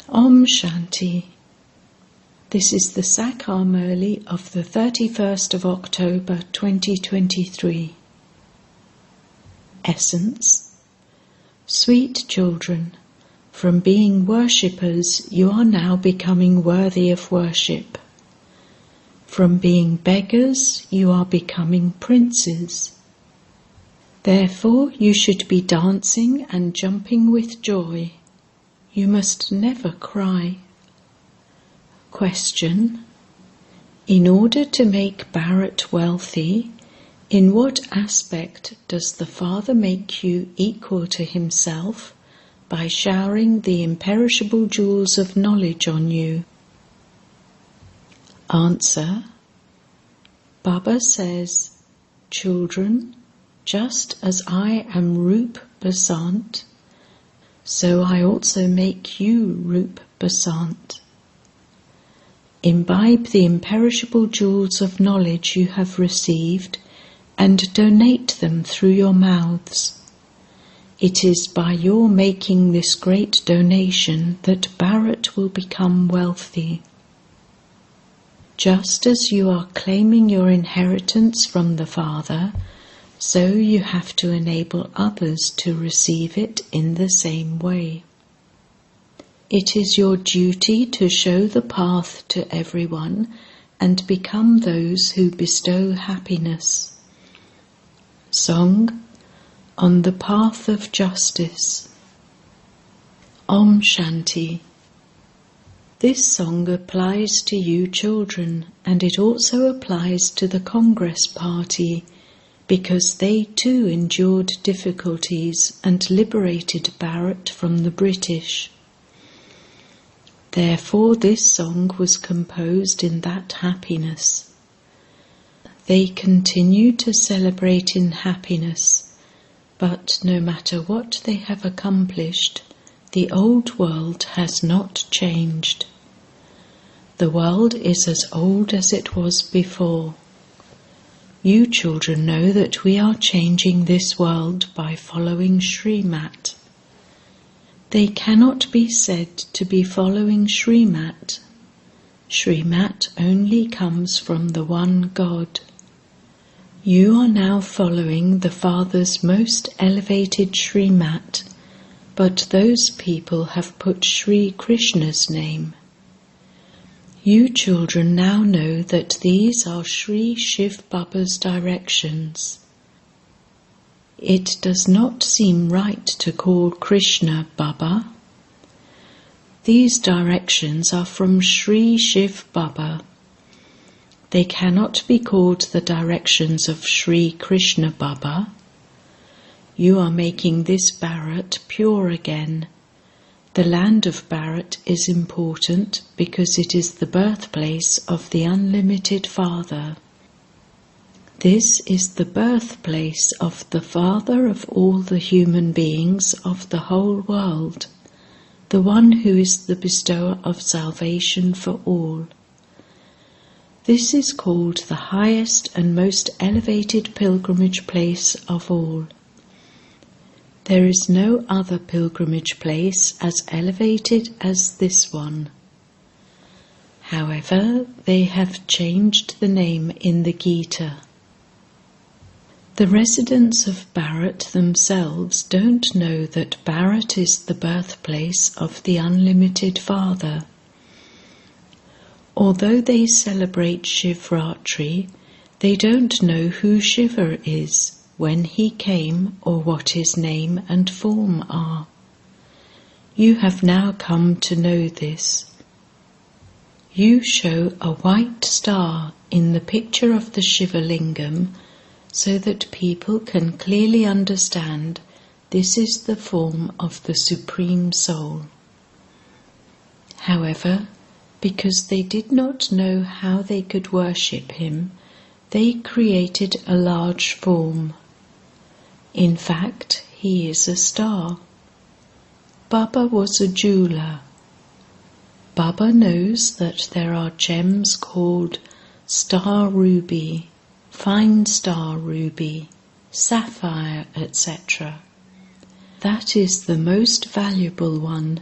Om Shanti. This is the Sakar Murli of the 31st of October 2023. Essence. Sweet children, from being worshippers you are now becoming worthy of worship. From being beggars you are becoming princes. Therefore you should be dancing and jumping with joy. You must never cry. Question. In order to make Bharat wealthy, in what aspect does the Father make you equal to himself by showering the imperishable jewels of knowledge on you? Answer. Baba says, children, just as I am Roop Basant, so I also make you Roop Basant. Imbibe the imperishable jewels of knowledge you have received and donate them through your mouths. It is by your making this great donation that Bharat will become wealthy. Just as you are claiming your inheritance from the Father, so you have to enable others to receive it in the same way. It is your duty to show the path to everyone and become those who bestow happiness. Song on the Path of Justice. Om Shanti. This song applies to you children, and it also applies to the Congress Party, because they too endured difficulties and liberated Bharat from the British. Therefore this song was composed in that happiness. They continue to celebrate in happiness, but no matter what they have accomplished, the old world has not changed. The world is as old as it was before. You children know that we are changing this world by following Srimat. They cannot be said to be following Srimat. Srimat only comes from the one God. You are now following the Father's most elevated Srimat, but those people have put Sri Krishna's name. You children now know that these are Sri Shiv Baba's directions. It does not seem right to call Krishna Baba. These directions are from Sri Shiv Baba. They cannot be called the directions of Sri Krishna Baba. You are making this Bharat pure again. The land of Bharat is important because it is the birthplace of the unlimited Father. This is the birthplace of the Father of all the human beings of the whole world, the one who is the bestower of salvation for all. This is called the highest and most elevated pilgrimage place of all. There is no other pilgrimage place as elevated as this one. However, they have changed the name in the Gita. The residents of Bharat themselves don't know that Bharat is the birthplace of the unlimited Father. Although they celebrate Shivratri, they don't know who Shiva is, when he came, or what his name and form are. You have now come to know this. You show a white star in the picture of the Shiva Lingam so that people can clearly understand this is the form of the Supreme Soul. However, because they did not know how they could worship him, they created a large form. In fact, he is a star. Baba was a jeweler. Baba knows that there are gems called star ruby, fine star ruby, sapphire, etc. That is the most valuable one.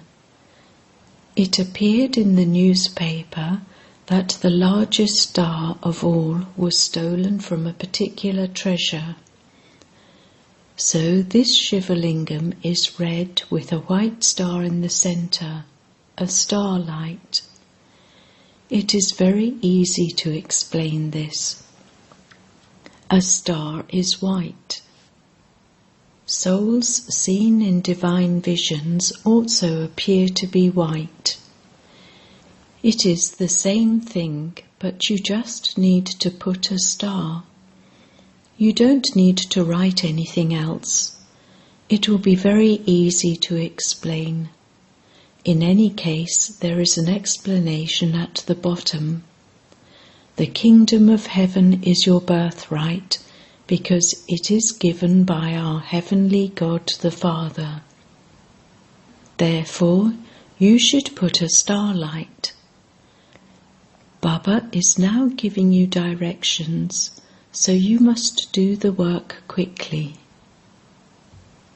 It appeared in the newspaper that the largest star of all was stolen from a particular treasure. So this Shivalingam is red with a white star in the centre, a starlight. It is very easy to explain this. A star is white. Souls seen in divine visions also appear to be white. It is the same thing, but you just need to put a star. You don't need to write anything else. It will be very easy to explain. In any case, there is an explanation at the bottom. The kingdom of heaven is your birthright, because it is given by our heavenly God the Father. Therefore, you should put a starlight. Baba is now giving you directions, so you must do the work quickly.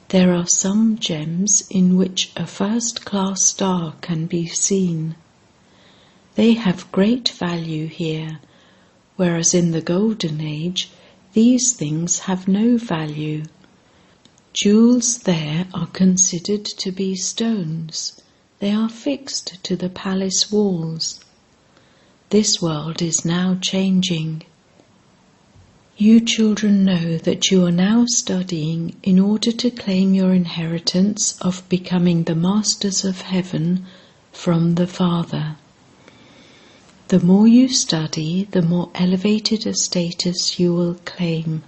There are some gems in which a first-class star can be seen. They have great value here, whereas in the Golden Age, these things have no value. Jewels there are considered to be stones. They are fixed to the palace walls. This world is now changing. You children know that you are now studying in order to claim your inheritance of becoming the masters of heaven from the Father. The more you study, the more elevated a status you will claim.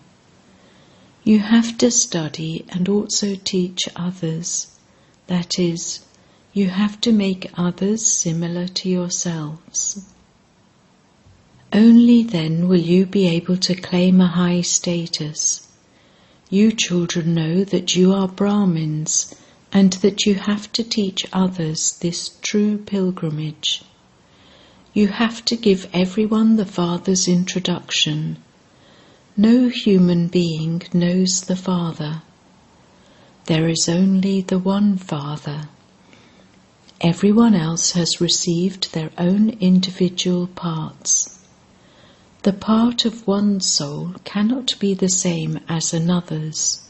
You have to study and also teach others. That is, you have to make others similar to yourselves. Only then will you be able to claim a high status. You children know that you are Brahmins and that you have to teach others this true pilgrimage. You have to give everyone the Father's introduction. No human being knows the Father. There is only the one Father. Everyone else has received their own individual parts. The part of one soul cannot be the same as another's.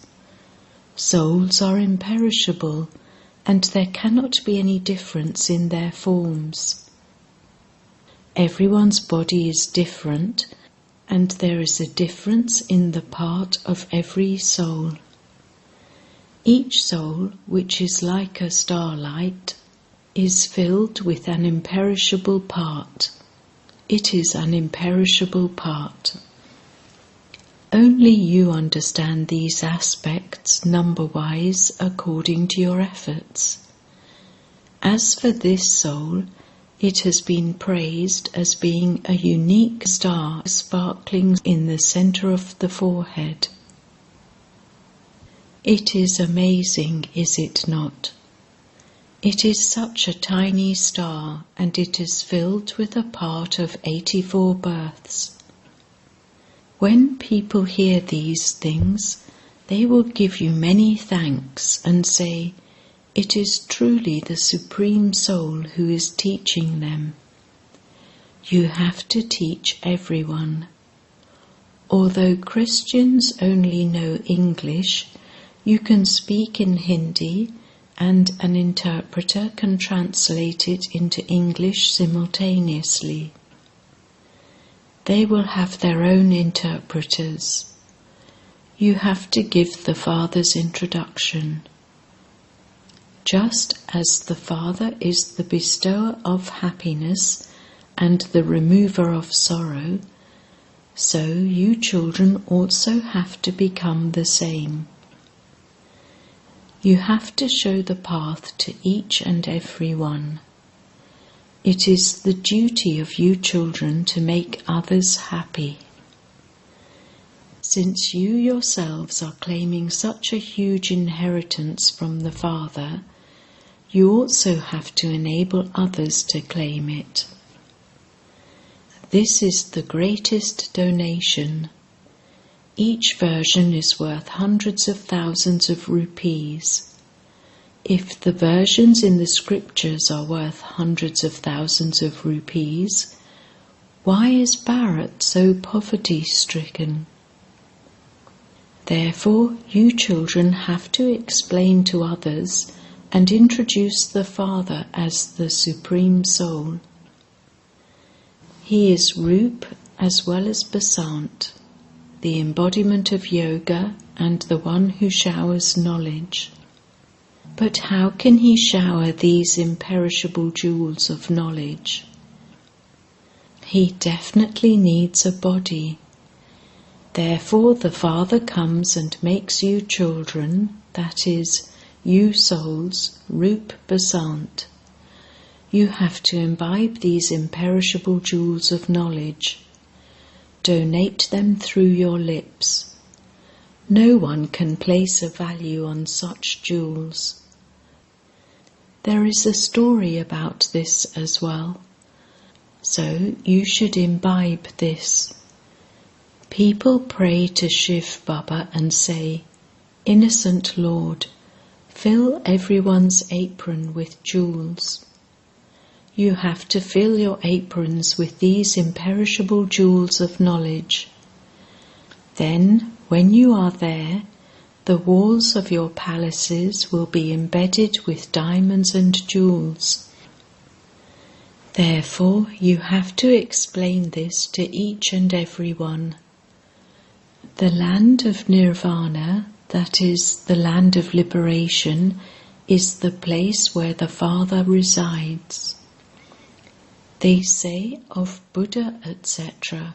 Souls are imperishable, and there cannot be any difference in their forms. Everyone's body is different, and there is a difference in the part of every soul. Each soul, which is like a starlight, is filled with an imperishable part. It is an imperishable part. Only you understand these aspects number-wise according to your efforts. As for this soul, it has been praised as being a unique star sparkling in the center of the forehead. It is amazing, is it not? It is such a tiny star, and it is filled with a part of 84 births. When people hear these things, they will give you many thanks and say, "It is truly the Supreme Soul who is teaching them." You have to teach everyone. Although Christians only know English, you can speak in Hindi, and an interpreter can translate it into English simultaneously. They will have their own interpreters. You have to give the Father's introduction. Just as the Father is the bestower of happiness and the remover of sorrow, so you children also have to become the same. You have to show the path to each and every one. It is the duty of you children to make others happy. Since you yourselves are claiming such a huge inheritance from the Father, you also have to enable others to claim it. This is the greatest donation. Each version is worth hundreds of thousands of rupees. If the versions in the scriptures are worth hundreds of thousands of rupees, why is Bharat so poverty-stricken? Therefore, you children have to explain to others and introduce the Father as the Supreme Soul. He is Roop as well as Basant, the embodiment of yoga and the one who showers knowledge. But how can he shower these imperishable jewels of knowledge? He definitely needs a body. Therefore the Father comes and makes you children, that is, you souls, Roop Basant. You have to imbibe these imperishable jewels of knowledge. Donate them through your lips. No one can place a value on such jewels. There is a story about this as well. So you should imbibe this. People pray to Shiv Baba and say, "Innocent Lord, fill everyone's apron with jewels." You have to fill your aprons with these imperishable jewels of knowledge. Then, when you are there, the walls of your palaces will be embedded with diamonds and jewels. Therefore, you have to explain this to each and every one. The land of Nirvana, that is, the land of liberation, is the place where the Father resides. They say of Buddha, etc.,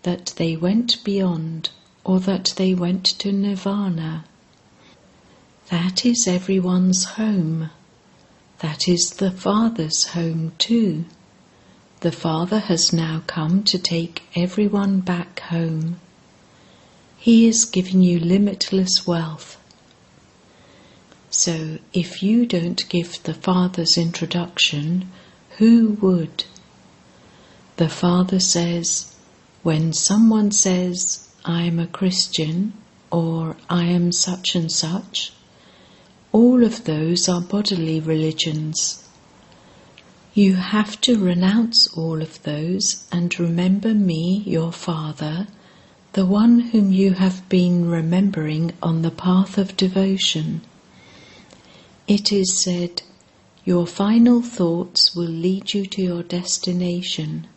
that they went beyond, or that they went to Nirvana. That is everyone's home. That is the Father's home too. The Father has now come to take everyone back home. He is giving you limitless wealth. So if you don't give the Father's introduction, who would? The Father says, when someone says, "I am a Christian," or "I am such and such," all of those are bodily religions. You have to renounce all of those and remember me, your Father, the one whom you have been remembering on the path of devotion. It is said, your final thoughts will lead you to your destination.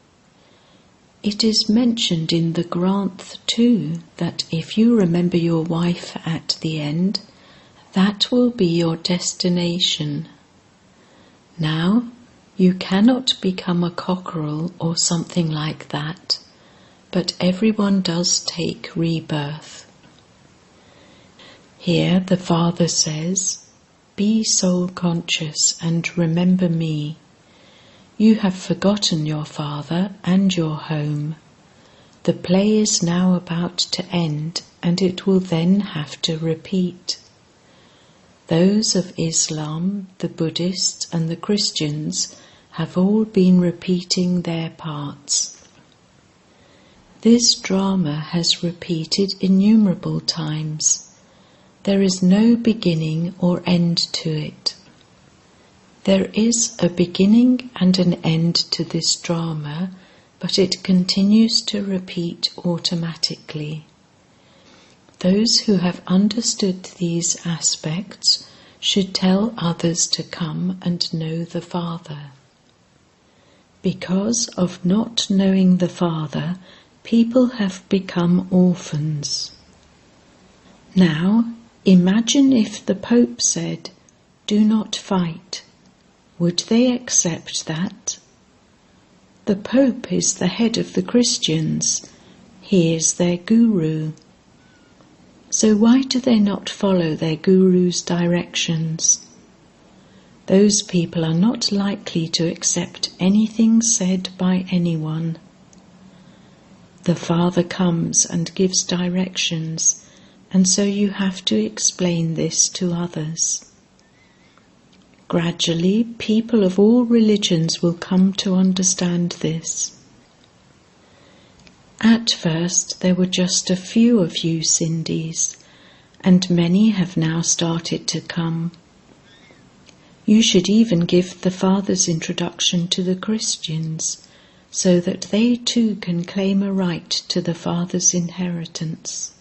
It is mentioned in the Granth too that if you remember your wife at the end, that will be your destination. Now, you cannot become a cockerel or something like that, but everyone does take rebirth. Here the Father says, "Be soul conscious and remember me. You have forgotten your Father and your home. The play is now about to end, and it will then have to repeat." Those of Islam, the Buddhists and the Christians have all been repeating their parts. This drama has repeated innumerable times. There is no beginning or end to it. There is a beginning and an end to this drama, but it continues to repeat automatically. Those who have understood these aspects should tell others to come and know the Father. Because of not knowing the Father, people have become orphans. Now, imagine if the Pope said, "Do not fight." Would they accept that? The Pope is the head of the Christians. He is their guru. So why do they not follow their guru's directions? Those people are not likely to accept anything said by anyone. The Father comes and gives directions, and so you have to explain this to others. Gradually, people of all religions will come to understand this. At first, there were just a few of you Sindhis, and many have now started to come. You should even give the Father's introduction to the Christians, so that they too can claim a right to the Father's inheritance.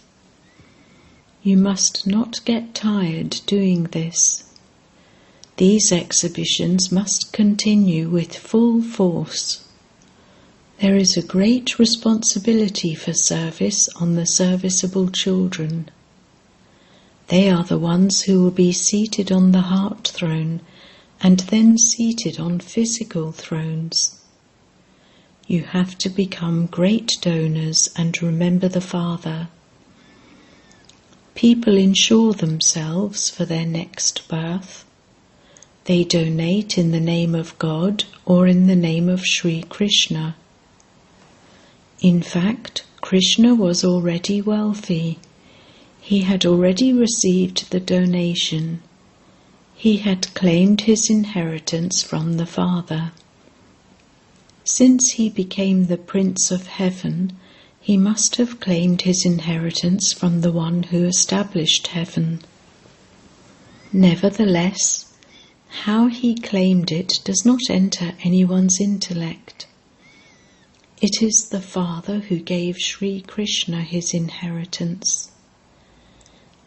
You must not get tired doing this. These exhibitions must continue with full force. There is a great responsibility for service on the serviceable children. They are the ones who will be seated on the heart throne and then seated on physical thrones. You have to become great donors and remember the Father. People insure themselves for their next birth. They donate in the name of God or in the name of Sri Krishna. In fact, Krishna was already wealthy. He had already received the donation. He had claimed his inheritance from the Father. Since he became the Prince of Heaven, he must have claimed his inheritance from the one who established heaven. Nevertheless, how he claimed it does not enter anyone's intellect. It is the Father who gave Sri Krishna his inheritance.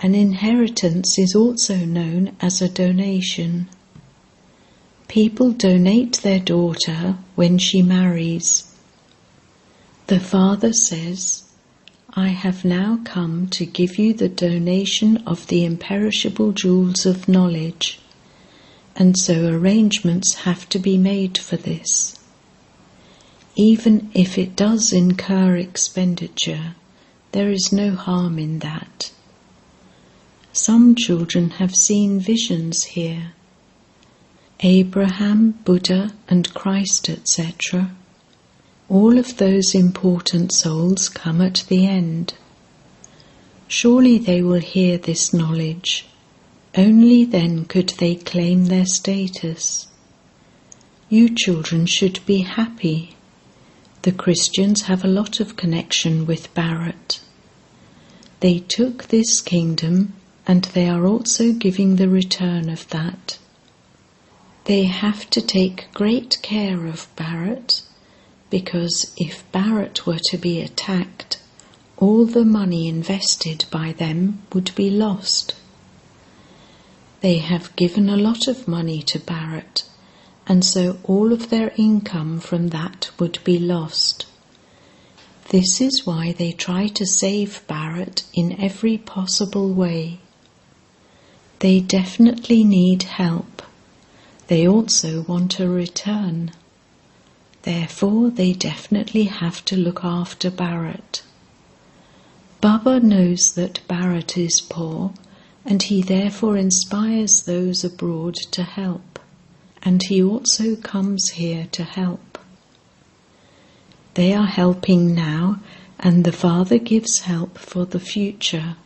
An inheritance is also known as a donation. People donate their daughter when she marries. The Father says, "I have now come to give you the donation of the imperishable jewels of knowledge," and so arrangements have to be made for this. Even if it does incur expenditure, there is no harm in that. Some children have seen visions here. Abraham, Buddha and Christ, etc. All of those important souls come at the end. Surely they will hear this knowledge. Only then could they claim their status. You children should be happy. The Christians have a lot of connection with Bharat. They took this kingdom and they are also giving the return of that. They have to take great care of Bharat, because if Bharat were to be attacked, all the money invested by them would be lost. They have given a lot of money to Bharat, and so all of their income from that would be lost. This is why they try to save Bharat in every possible way. They definitely need help. They also want a return. Therefore, they definitely have to look after Bharat. Baba knows that Bharat is poor, and he therefore inspires those abroad to help, and he also comes here to help. They are helping now, and the Father gives help for the future.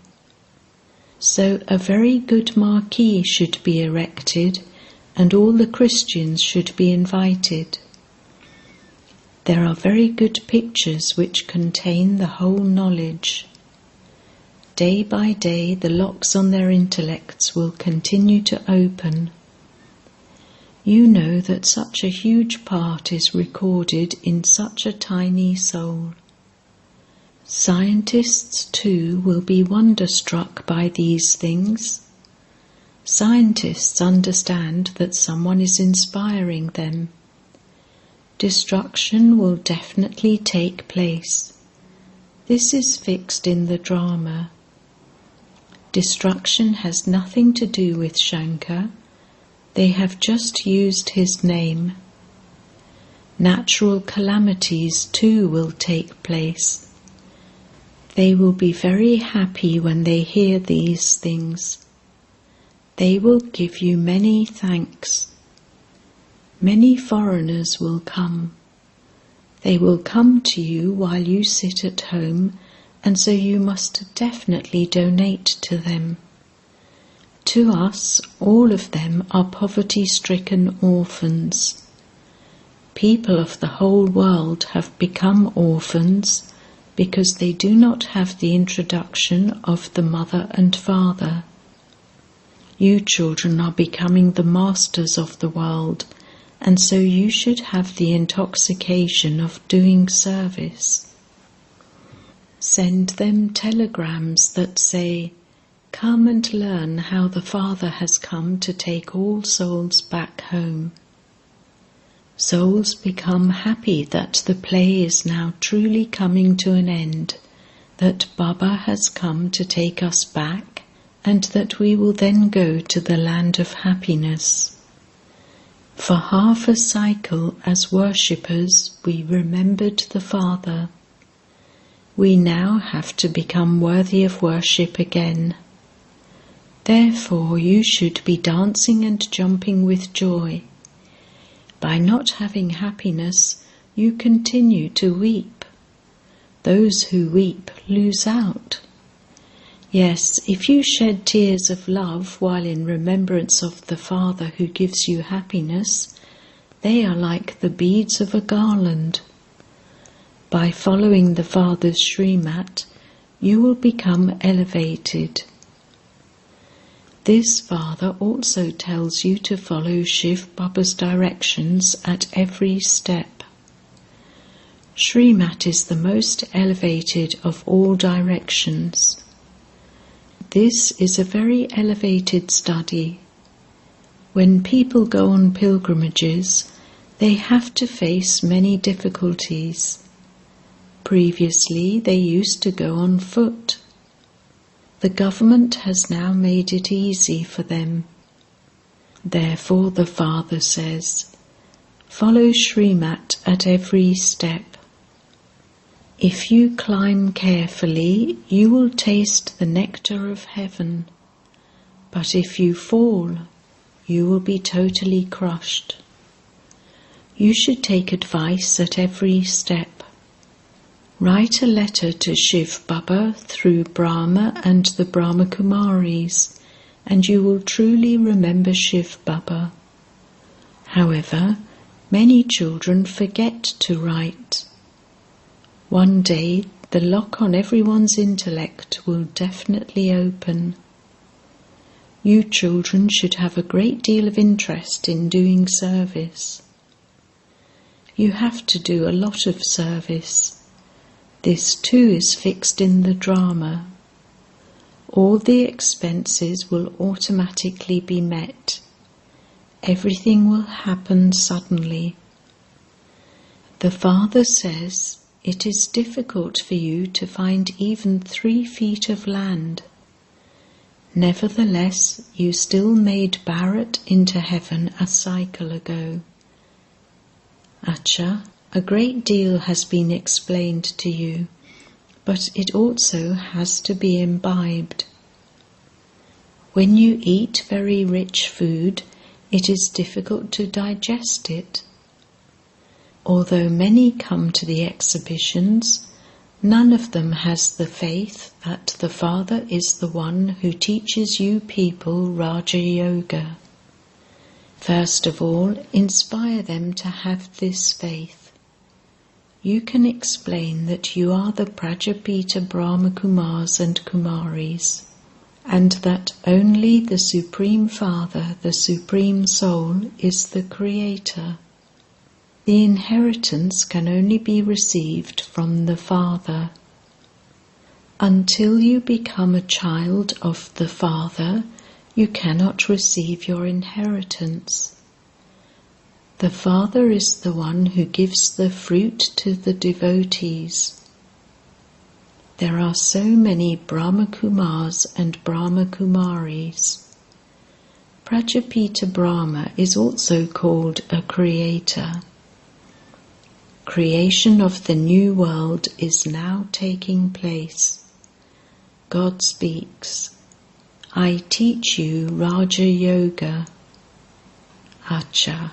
So a very good marquee should be erected, and all the Christians should be invited. There are very good pictures which contain the whole knowledge. Day by day the locks on their intellects will continue to open. You know that such a huge part is recorded in such a tiny soul. Scientists too will be wonderstruck by these things. Scientists understand that someone is inspiring them. Destruction will definitely take place. This is fixed in the drama. Destruction has nothing to do with Shankar. They have just used his name. Natural calamities too will take place. They will be very happy when they hear these things. They will give you many thanks. Many foreigners will come. They will come to you while you sit at home, and so you must definitely donate to them. To us, all of them are poverty-stricken orphans. People of the whole world have become orphans because they do not have the introduction of the mother and father. You children are becoming the masters of the world, and so you should have the intoxication of doing service. Send them telegrams that say, "Come and learn how the Father has come to take all souls back home." Souls become happy that the play is now truly coming to an end, that Baba has come to take us back, and that we will then go to the land of happiness. For half a cycle as worshippers we remembered the Father. We now have to become worthy of worship again. Therefore you should be dancing and jumping with joy. By not having happiness, you continue to weep. Those who weep lose out. Yes, if you shed tears of love while in remembrance of the Father who gives you happiness, they are like the beads of a garland. By following the Father's Srimat, you will become elevated. This Father also tells you to follow Shiv Baba's directions at every step. Srimat is the most elevated of all directions. This is a very elevated study. When people go on pilgrimages, they have to face many difficulties. Previously, they used to go on foot. The government has now made it easy for them. Therefore, the Father says, follow Srimat at every step. If you climb carefully, you will taste the nectar of heaven. But if you fall, you will be totally crushed. You should take advice at every step. Write a letter to Shiv Baba through Brahma and the Brahma Kumaris, and you will truly remember Shiv Baba. However, many children forget to write. One day, the lock on everyone's intellect will definitely open. You children should have a great deal of interest in doing service. You have to do a lot of service. This too is fixed in the drama. All the expenses will automatically be met. Everything will happen suddenly. The Father says, it is difficult for you to find even 3 feet of land. Nevertheless, you still made Bharat into heaven a cycle ago. Acha, a great deal has been explained to you, but it also has to be imbibed. When you eat very rich food, it is difficult to digest it. Although many come to the exhibitions, none of them has the faith that the Father is the one who teaches you people Raja Yoga. First of all, inspire them to have this faith. You can explain that you are the Prajapita Brahma Kumars and Kumaris, and that only the Supreme Father, the Supreme Soul, is the Creator. The inheritance can only be received from the Father. Until you become a child of the Father, you cannot receive your inheritance. The Father is the one who gives the fruit to the devotees. There are so many Brahma Kumars and Brahma Kumaris. Prajapita Brahma is also called a creator. Creation of the new world is now taking place. God speaks, I teach you Raja Yoga. Acha.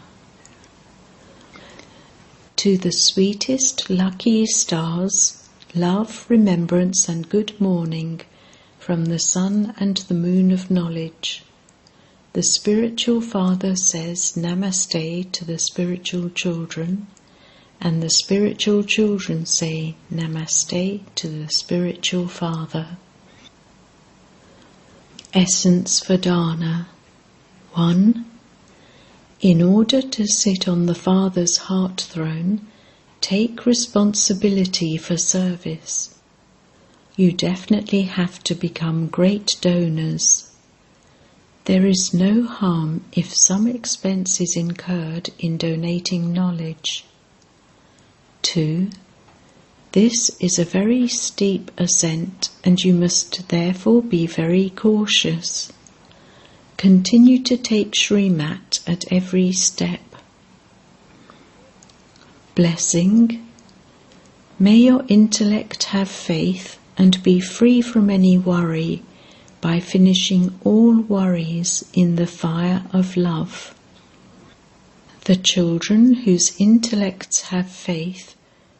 To the sweetest lucky stars, love, remembrance and good morning from the sun and the moon of knowledge. The spiritual father says Namaste to the spiritual children, and the spiritual children say Namaste to the spiritual father. Essence for Dana. 1. In order to sit on the Father's heart throne, take responsibility for service. You definitely have to become great donors. There is no harm if some expense is incurred in donating knowledge. 2. This is a very steep ascent, and you must therefore be very cautious. Continue to take Srimat at every step. Blessing. May your intellect have faith and be free from any worry by finishing all worries in the fire of love. The children whose intellects have faith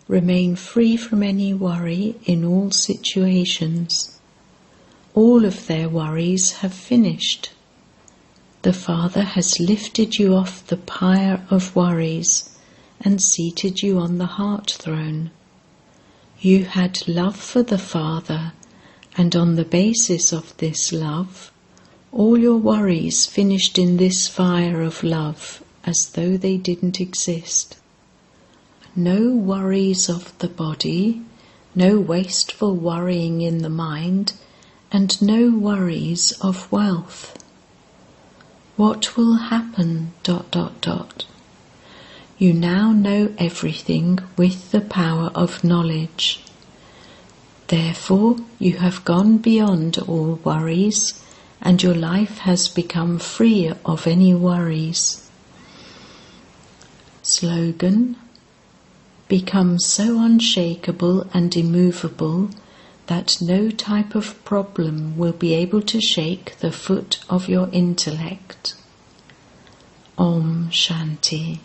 remain free from any worry in all situations. All of their worries have finished. The Father has lifted you off the pyre of worries and seated you on the heart throne. You had love for the Father, and on the basis of this love, all your worries finished in this fire of love as though they didn't exist. No worries of the body, no wasteful worrying in the mind, and no worries of wealth. What will happen... You now know everything with the power of knowledge. Therefore, you have gone beyond all worries, and your life has become free of any worries. Slogan: become so unshakable and immovable that no type of problem will be able to shake the foot of your intellect. Om Shanti.